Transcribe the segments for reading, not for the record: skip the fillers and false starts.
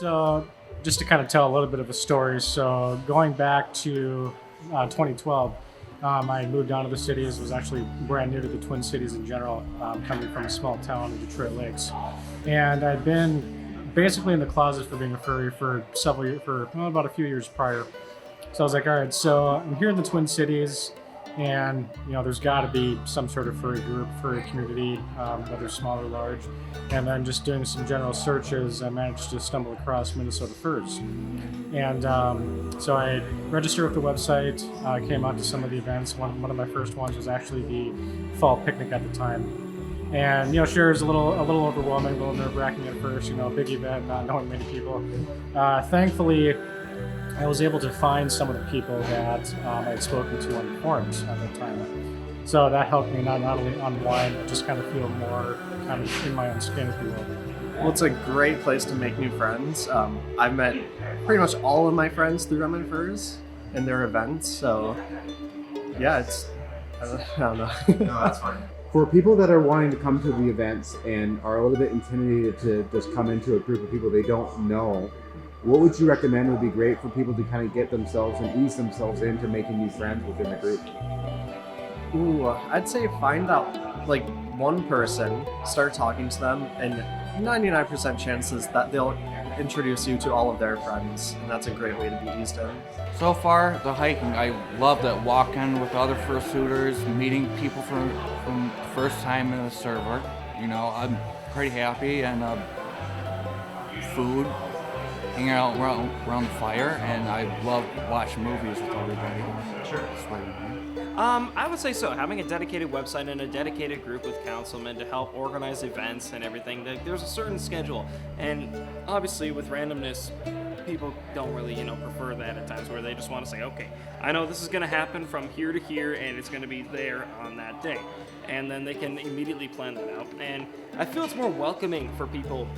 So, just to kind of tell a little bit of a story. So, going back to 2012, I moved down to the cities. Was actually brand new to the Twin Cities in general, coming from a small town in Detroit Lakes, and I'd been basically in the closet for being a furry for several years, for about a few years prior. So I was like, all right, so I'm here in the Twin Cities, and there's got to be some sort of furry group, furry community, whether small or large. And then just doing some general searches, I managed to stumble across MNFurs. And so I registered with the website, came out to some of the events. One of my first ones was actually the fall picnic at the time. And sure, it's a little overwhelming, a little nerve-wracking at first. Big event, not knowing many people. Thankfully, I was able to find some of the people that I had spoken to on the forums at that time. So that helped me not only unwind, but just kind of feel more kind of in my own skin, if you will. Well, it's a great place to make new friends. I've met pretty much all of my friends through MNFurs and their events. So yeah, I don't know. No, that's fine. For people that are wanting to come to the events and are a little bit intimidated to just come into a group of people they don't know, what would you recommend would be great for people to kind of get themselves and ease themselves into making new friends within the group? Ooh, I'd say find out like one person, start talking to them, and 99% chances that they'll introduce you to all of their friends, and that's a great way to be eased in. So far, the hiking, I love that walk-in with other fursuiters, meeting people from the first time in the server. I'm pretty happy, and food, hanging out around the fire, and I love watching movies with everybody. Sure. I would say so. Having a dedicated website and a dedicated group with councilmen to help organize events and everything, there's a certain schedule. And obviously with randomness, people don't really, prefer that at times where they just want to say, okay, I know this is going to happen from here to here and it's going to be there on that day. And then they can immediately plan that out. And I feel it's more welcoming for people.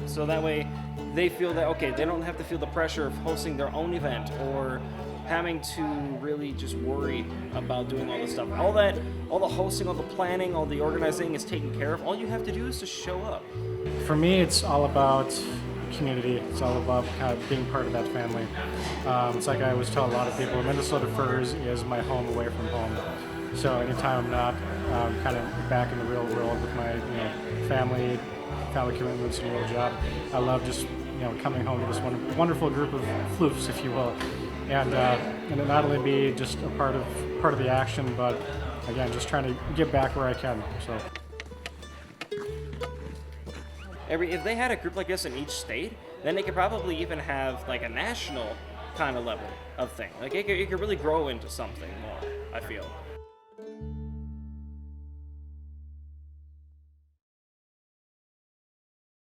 So that way they feel that, okay, they don't have to feel the pressure of hosting their own event or having to really just worry about doing all this stuff. All the hosting, all the planning, all the organizing is taken care of. All you have to do is just show up. For me, it's all about community. It's all about kind of being part of that family. It's like I always tell a lot of people, Minnesota Furs is my home away from home. So anytime I'm not kind of back in the real world with my family commitments and real job, I love just coming home to this wonderful group of floofs, if you will, and it not only be just a part of the action, but again, just trying to get back where I can. So. If they had a group like this in each state, then they could probably even have like a national kind of level of thing. Like it could really grow into something more, I feel.